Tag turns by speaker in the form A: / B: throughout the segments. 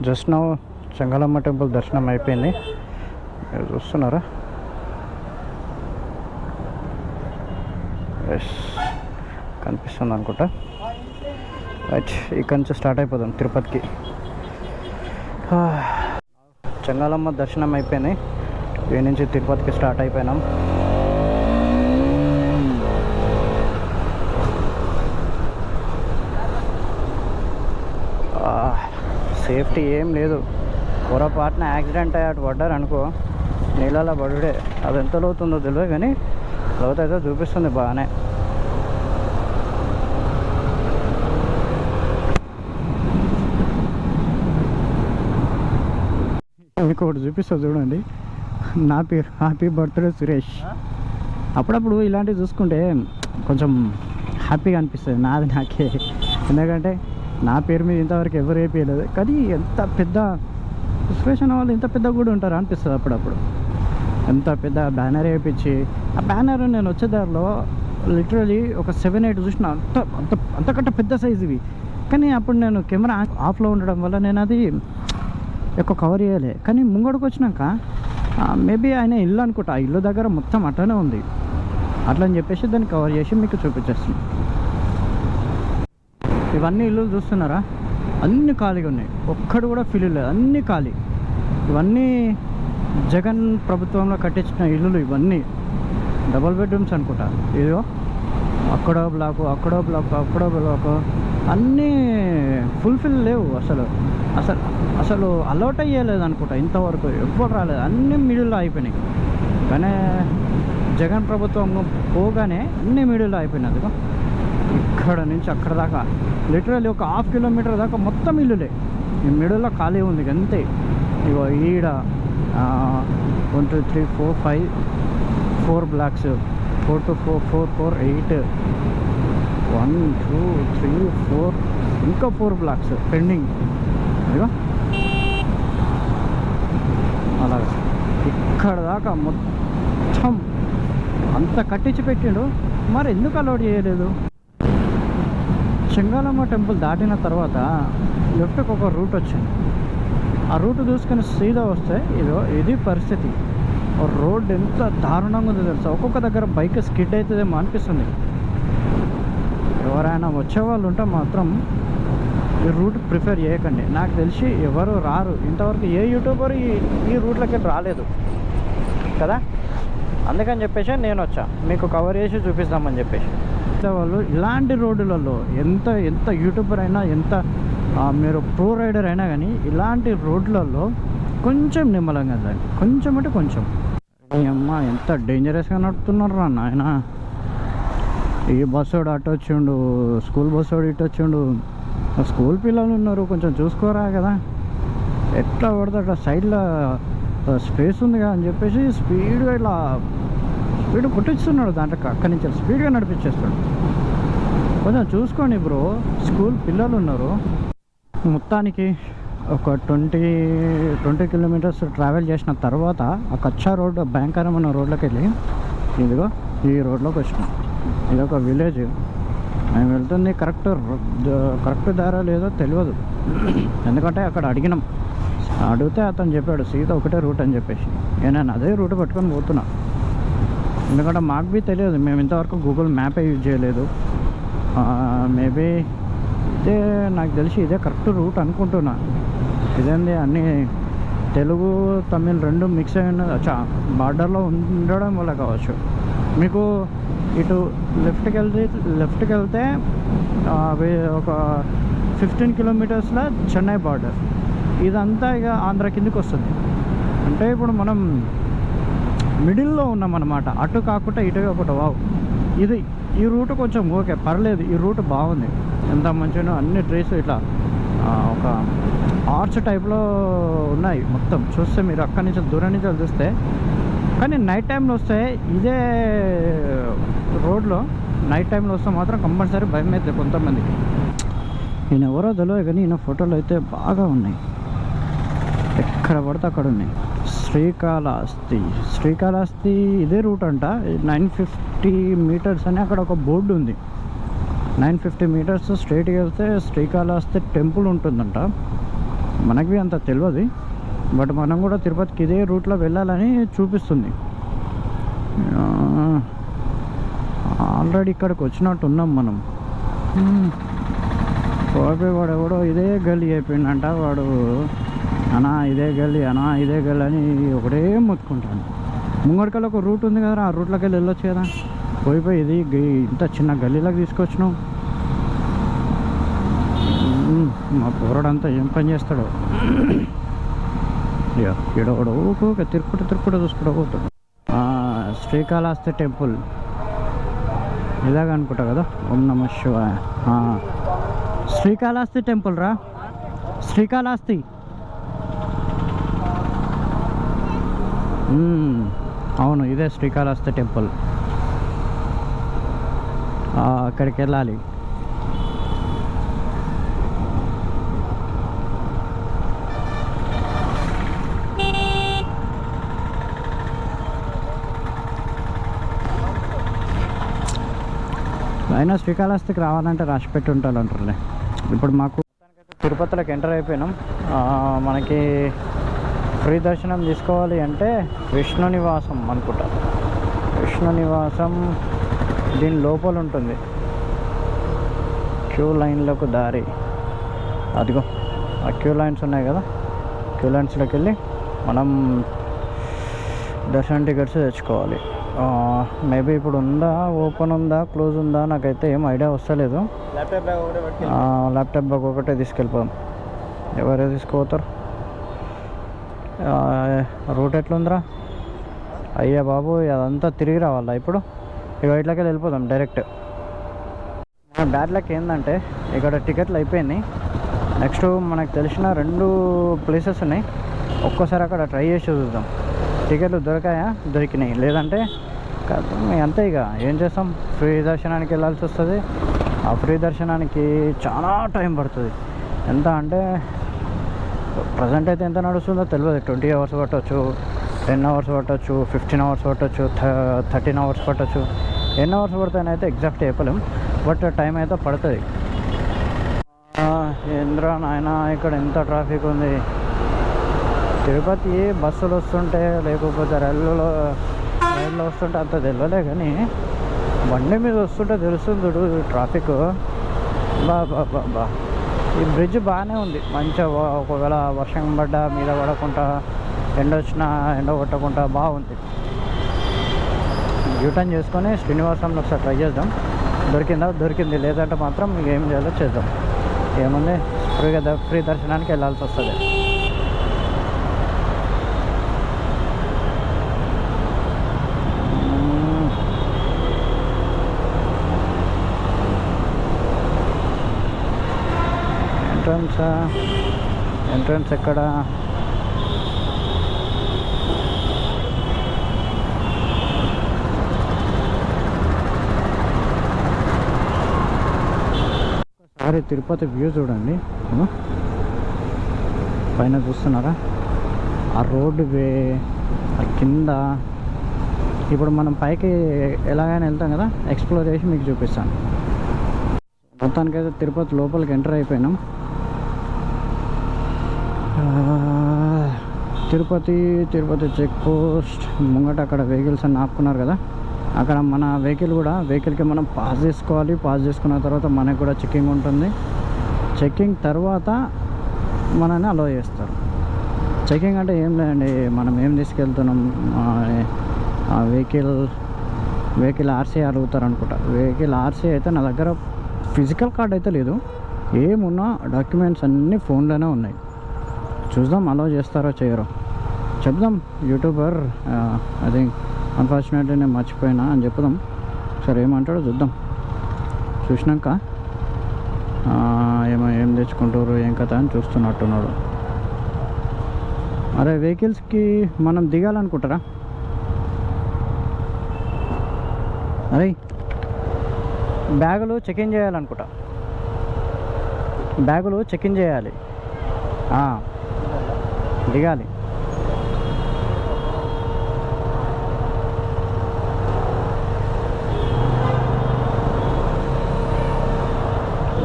A: Just now Chengalamma temple దర్శనం అయిపోయింది. మీరు చూస్తున్నారా? ఎస్, కనిపిస్తుంది అనుకుంటా. రైట్, ఇక్కడ నుంచి స్టార్ట్ అయిపోదాం తిరుపతికి. చెంగాలమ్మ దర్శనం అయిపోయింది. ఈ నుంచి తిరుపతికి స్టార్ట్ అయిపోయినాం. సేఫ్టీ ఏం లేదు. పొరపాటున యాక్సిడెంట్ అయ్యి అటు పడ్డారు అనుకో, నీళ్ళలో పడుడే. అది ఎంత లోతుందో తెలియదు, కానీ లోతు అయితే చూపిస్తుంది బాగానే. మీకు ఒకటి చూపిస్తా చూడండి. నా పేరు హ్యాపీ బర్త్డే సురేష్. అప్పుడప్పుడు ఇలాంటివి చూసుకుంటే కొంచెం హ్యాపీగా అనిపిస్తుంది నాకే. ఎందుకంటే నా పేరు మీద ఇంతవరకు ఎవరు వేయలేదు, కానీ ఎంత పెద్ద సురేష్ అన్న వాళ్ళు ఇంత పెద్ద కూడా ఉంటారా అనిపిస్తుంది అప్పుడప్పుడు. ఎంత పెద్ద బ్యానర్ వేయించి, ఆ బ్యానర్ నేను వచ్చేదారిలో లిటరలీ ఒక 7-8 చూసిన. అంతకంటే పెద్ద సైజు ఇవి. కానీ అప్పుడు నేను కెమెరా ఆఫ్లో ఉండడం వల్ల నేను అది ఎక్కువ కవర్ చేయలే. కానీ ముంగడికి వచ్చినాక మేబీ ఆయన ఇల్లు అనుకుంటా, ఆ ఇల్లు దగ్గర మొత్తం అట్లనే ఉంది. అట్లా అని చెప్పేసి దాన్ని కవర్ చేసి మీకు చూపించేస్తుంది. ఇవన్నీ ఇల్లు చూస్తున్నారా? అన్నీ ఖాళీగా ఉన్నాయి, ఒక్కడు కూడా ఫిల్ లేదు, అన్నీ ఖాళీ. ఇవన్నీ జగన్ ప్రభుత్వంలో కట్టించిన ఇల్లులు. ఇవన్నీ డబుల్ బెడ్రూమ్స్ అనుకుంటా. ఇదిగో అక్కడో బ్లాకు, అక్కడో బ్లాకు, అక్కడో బ్లాకు, అన్నీ ఫుల్ఫిల్ లేవు. అసలు అలౌట్ అయ్యలేదు అనుకుంటా ఇంతవరకు, ఎవ్వరు రాలేదు. అన్నీ మిడిల్లో అయిపోయినాయి. కానీ జగన్ ప్రభుత్వం పోగానే అన్నీ మిడిల్లో అయిపోయినాయి. అదిగో ఇక్కడ నుంచి అక్కడ దాకా లిటరల్లీ ఒక 1/2 కిలోమీటర్ దాకా మొత్తం ఇల్లులే. ఈ మిడిల్లో ఖాళీ ఉంది అంతే. ఇగో ఈడ 1 2 3 4 5 4 బ్లాక్స్, 4 to 4 4 4 8 1 2 3 4 ఇంకా 4 బ్లాక్స్ పెండింగ్. ఇదిగో అలాగా ఇక్కడ దాకా మొత్తం అంత కట్టించి పెట్టిండు. మరి ఎందుకు అలౌట్ చేయలేదు? చెంగాలమ్మ టెంపుల్ దాటిన తర్వాత లెఫ్ట్కి ఒక రూట్ వచ్చింది. ఆ రూట్ చూసుకొని సీదా వస్తే ఇది పరిస్థితి. రోడ్ ఎంత దారుణంగా ఉందో తెలుసా. ఒక్కొక్క దగ్గర బైక్ స్కిడ్ అవుతుందేమో అనిపిస్తుంది. ఎవరైనా వచ్చేవాళ్ళు ఉంటే మాత్రం ఈ రూట్ ప్రిఫర్ చేయకండి. నాకు తెలిసి ఎవరు రారు, ఇంతవరకు ఏ యూట్యూబర్ ఈ రూట్లోకి రాలేదు కదా. అందుకని చెప్పేసి నేను వచ్చా, మీకు కవర్ చేసి చూపిస్తామని చెప్పేసి. వాళ్ళు ఇలాంటి రోడ్డులలో ఎంత యూట్యూబర్ అయినా, ఎంత మీరు ప్రో రైడర్ అయినా కానీ ఇలాంటి రోడ్లలో కొంచెం నిమ్మలంగా వెళ్ళండి. కొంచెం అంటే కొంచెం. అమ్మ ఎంత డేంజరస్గా నడుపుతున్నారు రా నాయన. ఈ బస్సోడు అటు వచ్చిండు, స్కూల్ బస్సోడు ఇటు వచ్చిండు. స్కూల్ పిల్లలు ఉన్నారు, కొంచెం చూసుకోరా కదా. ఎట్లా పడతాడు సైడ్లో స్పేస్ ఉందిగా అని చెప్పేసి స్పీడ్ కొట్టిస్తున్నాడు. దాంట్లో అక్కడి నుంచి స్పీడ్గా నడిపించేస్తాడు. కొంచెం చూసుకోండి బ్రో, స్కూల్ పిల్లలు ఉన్నారు. మొత్తానికి ఒక 20 కిలోమీటర్స్ ట్రావెల్ చేసిన తర్వాత ఆ కచ్చా రోడ్, భయంకరమైన రోడ్లోకి వెళ్ళి ఇదిగో ఈ రోడ్లోకి వచ్చినాం. ఇది ఒక విలేజ్. మేము వెళ్తుంది కరెక్ట్ దారా లేదో తెలియదు. ఎందుకంటే అక్కడ అడిగితే అతను చెప్పాడు సీదా ఒకటే రూట్ అని చెప్పేసి. నేను అదే రూట్ పట్టుకొని పోతున్నా. ఎందుకంటే మాకు బీ తెలియదు, మేము ఇంతవరకు గూగుల్ మ్యాపే యూజ్ చేయలేదు. మేబీ ఇదే, నాకు తెలిసి ఇదే కరెక్ట్ రూట్ అనుకుంటున్నా. ఇదేంది అన్నీ తెలుగు తమిళ్ రెండు మిక్స్ అయిన బార్డర్లో ఉండడం వల్ల కావచ్చు. మీకు ఇటు లెఫ్ట్కి వెళ్తే ఒక 15 కిలోమీటర్స్లో చెన్నై బార్డర్. ఇదంతా ఇక ఆంధ్ర కిందకి వస్తుంది. అంటే ఇప్పుడు మనం మిడిల్లో ఉన్నామన్నమాట. అటు కాకుండా ఇటు కాకుండా. వావ్, ఈ రూట్ కొంచెం ఓకే, పర్లేదు. ఈ రూట్ బాగుంది, ఎంత మంచిగా అన్ని ట్రీస్ ఇట్లా ఒక ఆర్చ్ టైప్లో ఉన్నాయి మొత్తం. చూస్తే మీరు అక్కడి నుంచి దూరం నుంచి చూస్తే. కానీ నైట్ టైంలో వస్తే ఇదే రోడ్లో నైట్ టైంలో వస్తే మాత్రం కంపల్సరీ భయం అవుతుంది కొంతమందికి. ఈయన ఎవరో తెలియదు, కానీ ఈయన ఫోటోలు అయితే బాగా ఉన్నాయి. ఎక్కడ పడితే అక్కడ ఉన్నాయి. శ్రీకాళహస్తి ఇదే రూట్ అంట. 950 మీటర్స్ అని అక్కడ ఒక బోర్డు ఉంది. 950 మీటర్స్ స్ట్రైట్గా వెళ్తే శ్రీకాళహస్తి టెంపుల్ ఉంటుందంట. మనకి అంత తెలియదు, బట్ మనం కూడా తిరుపతికి ఇదే రూట్లో వెళ్ళాలని చూపిస్తుంది. ఆల్రెడీ ఇక్కడికి వచ్చినట్టు ఉన్నాం మనం. వాడు ఎవడో ఇదే గల్లీ అయిపోయిందంట, వాడు అనా ఇదే గల్లీ అనా ఇదే గల్లీ అని ఒకటే మొత్తుకుంటాను. ముంగడికల్ ఒక రూట్ ఉంది కదా, ఆ రూట్లోకి వెళ్ళొచ్చు కదా. పోయిపోయి ఇది ఇంత చిన్న గల్లీలోకి తీసుకొచ్చినావు. మా పోరాడంతా ఏం పని చేస్తాడో. ఈడోడు ఊరుకోక తిరుక్కుంటూ చూసుకుంటూ పోతాడు. శ్రీకాళహస్తి టెంపుల్ ఇలాగ అనుకుంటా కదా. ఓం నమ శివాయ. శ్రీకాళహస్తి టెంపుల్ రా, శ్రీకాళహస్తి. అవును, ఇదే శ్రీకాళహస్తి టెంపుల్. అక్కడికి వెళ్ళాలి. అయినా శ్రీకాళహస్తికి రావాలంటే రాసి పెట్టి ఉంటారు అంటారులే. ఇప్పుడు మాకు తిరుపతిలోకి ఎంటర్ అయిపోయినాం. మనకి ఫ్రీ దర్శనం తీసుకోవాలి అంటే విష్ణు నివాసం అనుకుంటా. విష్ణు నివాసం దీని లోపల ఉంటుంది. క్యూ లైన్లకు దారి అదిగో, ఆ క్యూ లైన్స్ ఉన్నాయి కదా, క్యూ లైన్స్లోకి వెళ్ళి మనం దర్శనం టికెట్స్ తెచ్చుకోవాలి. మేబీ ఇప్పుడు ఉందా, ఓపెన్ ఉందా, క్లోజ్ ఉందా, నాకైతే ఏం ఐడియా వస్తలేదు. ల్యాప్టాప్ బ్యాగ్ ఒకటే తీసుకెళ్ళిపోదాం. ఎవరే తీసుకుపోతారు? రూట్ ఎట్లుందిరా అయ్యా బాబు, అదంతా తిరిగి రావాలా ఇప్పుడు? ఇక ఇట్లకి వెళ్ళిపోదాం డైరెక్ట్. బ్యాడ్ లక్ ఏంటంటే ఇక్కడ టికెట్లు అయిపోయినాయి. నెక్స్ట్ మనకు తెలిసిన 2 ప్లేసెస్ ఉన్నాయి. ఒక్కోసారి అక్కడ ట్రై చేసి చూద్దాం. టికెట్లు దొరికాయా? దొరికినాయి. లేదంటే అంతే. ఇక ఏం చేస్తాం, ఫ్రీ దర్శనానికి వెళ్ళాల్సి వస్తుంది. ఆ ఫ్రీ దర్శనానికి చాలా టైం పడుతుంది. ఎంత అంటే ప్రజెంట్ అయితే ఎంత నడుస్తుందో తెలియదు. 20 అవర్స్ పట్టవచ్చు, 10 అవర్స్ పట్టవచ్చు, 15 అవర్స్ పట్టవచ్చు, 13 అవర్స్ పట్టవచ్చు. ఎన్ని అవర్స్ పడతాయనైతే ఎగ్జాక్ట్ చెప్పలేం, బట్ టైం అయితే పడుతుంది. ఏంద్రా నాయన, ఇక్కడ ఎంత ట్రాఫిక్ ఉంది. తిరుపతి బస్సులు వస్తుంటే లేకపోతే రైల్లో వస్తుంటే అంత తెలియలే, కానీ బండి మీద వస్తుంటే తెలుస్తుంది చూడు ట్రాఫిక్. బా ఈ బ్రిడ్జ్ బాగానే ఉంది మంచిగా. ఒకవేళ వర్షం పడ్డా మీద పడకుండా, ఎండ వచ్చినా ఎండ కొట్టకుండా బాగుంది. యూటర్న్ చేసుకొని శ్రీనివాసంలో ఒకసారి ట్రై చేద్దాం. దొరికింది. లేదంటే మాత్రం ఏం చేయాలో చేద్దాం. ఏముంది, ఫ్రీ దర్శనానికి వెళ్ళాల్సి వస్తుంది. ఎంట్రన్స్ ఎక్కడ? ఒకసారి తిరుపతి వ్యూ చూడండి. పైన చూస్తున్నారా ఆ రోడ్డు వే, ఆ కింద. ఇప్పుడు మనం పైకి ఎలాగైనా వెళ్తాం కదా, ఎక్స్ప్లోర్ చేసి మీకు చూపిస్తాను. మొత్తానికైతే తిరుపతి లోపలికి ఎంటర్ అయిపోయినాం. తిరుపతి చెక్ పోస్ట్ ముంగట అక్కడ వెహికల్స్ అన్నీ ఆపుకున్నారు కదా, అక్కడ మన వెహికల్కి మనం పాస్ చేసుకోవాలి. పాస్ చేసుకున్న తర్వాత మనకు కూడా చెక్కింగ్ ఉంటుంది. చెక్కింగ్ తర్వాత మనని అలో చేస్తారు. చెక్కింగ్ అంటే ఏం లేదండి, మనం ఏం తీసుకెళ్తున్నాం, వెహికల్ ఆర్సీ అడుగుతారు అనుకుంటా. వెహికల్ ఆర్సీ అయితే నా దగ్గర ఫిజికల్ కార్డ్ అయితే లేదు. ఏమున్నా డాక్యుమెంట్స్ అన్నీ ఫోన్లోనే ఉన్నాయి. చూద్దాం అలో చేస్తారో చేయరో చెప్దాం. యూట్యూబర్ అది అన్ఫార్చునేట్లీ నేను మర్చిపోయినా అని చెప్దాం. సరే ఏమంటాడో చూద్దాం. చూసినాక ఏం తెచ్చుకుంటారు ఏం కథ అని చూస్తున్నట్టున్నాడు. అరే వెహికల్స్కి మనం దిగాలనుకుంటారా? అరే బ్యాగులు చెక్ ఇన్ చేయాలనుకుంటా. బ్యాగులు చెక్ ఇన్ చేయాలి, దిగాలి.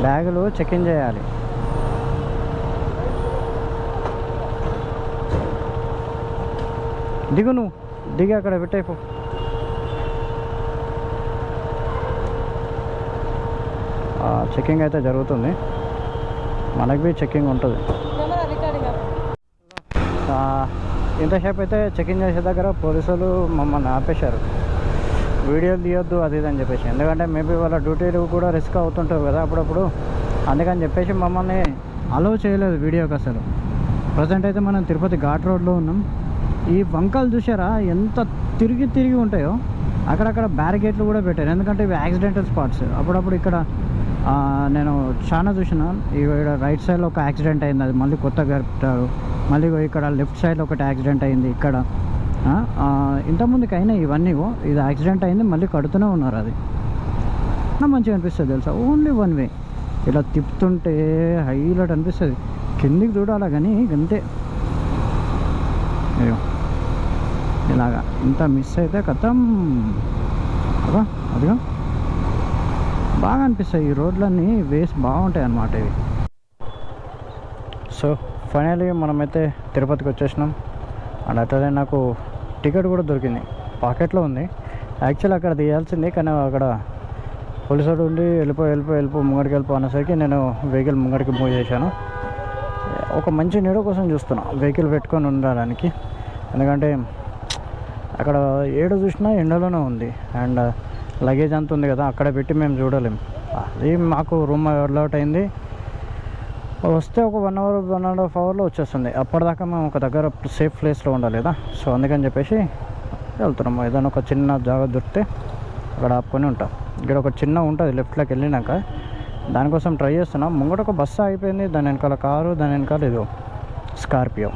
A: బ్యాగులు చెక్ ఇన్ చేయాలి. దిగు, నువ్వు దిగి అక్కడ పెట్టేపు. చెక్కింగ్ అయితే జరుగుతుంది, మనకి బి చెక్కింగ్ ఉంటుంది. ఇంతసేపు అయితే చెకింగ్ చేసే దగ్గర పోలీసులు మమ్మల్ని ఆపేశారు, వీడియోలు తీయొద్దు అది ఇది అని చెప్పేసి. ఎందుకంటే మేబీ వాళ్ళ డ్యూటీలు కూడా రిస్క్ అవుతుంటారు కదా అప్పుడప్పుడు, అందుకని చెప్పేసి మమ్మల్ని అలౌ చేయలేదు వీడియోకి అసలు. ప్రజెంట్ అయితే మనం తిరుపతి ఘాట్ రోడ్లో ఉన్నాం. ఈ వంకలు చూసారా ఎంత తిరిగి తిరిగి ఉంటాయో, అక్కడక్కడ బ్యారికేడ్లు కూడా పెట్టారు, ఎందుకంటే ఇవి యాక్సిడెంటల్ స్పాట్స్. అప్పుడప్పుడు ఇక్కడ నేను చాలా చూసిన, ఇక్కడ రైట్ సైడ్లో ఒక యాక్సిడెంట్ అయింది, అది మళ్ళీ కొత్తగా పెట్టారు. మళ్ళీ ఇక్కడ లెఫ్ట్ సైడ్లో ఒకటి యాక్సిడెంట్ అయింది. ఇక్కడ ఇంతకుముందుకు అయినాయి ఇవన్నీ, ఇది యాక్సిడెంట్ అయింది, మళ్ళీ కడుతూనే ఉన్నారు. అది మంచిగా అనిపిస్తుంది తెలుసా, ఓన్లీ వన్ వే. ఇలా తిప్పుతుంటే హైలైట్ అనిపిస్తుంది, కిందికి చూడాలా కానీ అంతే. అయ్యో ఇలాగా ఇంత మిస్ అయితే కథం. అదా అదిగా బాగా అనిపిస్తాయి ఈ రోడ్లన్నీ, వేస్ బాగుంటాయి అన్నమాట ఇవి. సో ఫైనల్లీ మనమైతే తిరుపతికి వచ్చేసినాం. అండ్ అట్లనే నాకు టికెట్ కూడా దొరికింది, పాకెట్లో ఉంది. యాక్చువల్ అక్కడ తీయాల్సింది, కానీ అక్కడ పోలీసుడు ఉండి వెళ్ళిపో ముంగడికి వెళ్ళిపో అనేసరికి నేను వెహికల్ ముంగడికి మూవ్ చేశాను. ఒక మంచి నీడ కోసం చూస్తున్నా వెహికల్ పెట్టుకొని ఉండడానికి, ఎందుకంటే అక్కడ ఏడు చూసినా ఎండలోనే ఉంది. అండ్ లగేజ్ అంత ఉంది కదా, అక్కడ పెట్టి మేము చూడలేము. అది మాకు రూమ్ అలౌట్ అయింది, వస్తే ఒక 1 hour 1.5 hourలో వచ్చేస్తుంది. అప్పటిదాకా మేము ఒక దగ్గర సేఫ్ ప్లేస్లో ఉండాలి కదా, సో అందుకని చెప్పేసి వెళ్తున్నాము. ఏదైనా ఒక చిన్న జాగా దొరికితే అక్కడ ఆపుకొని ఉంటాం. ఇక్కడ ఒక చిన్న ఉంటుంది లెఫ్ట్లోకి వెళ్ళినాక, దానికోసం ట్రై చేస్తున్నాం. ముంగట ఒక బస్సు అయిపోయింది, దాని వెనకాల కారు, దాని వెనకాల ఇదో స్కార్పియో.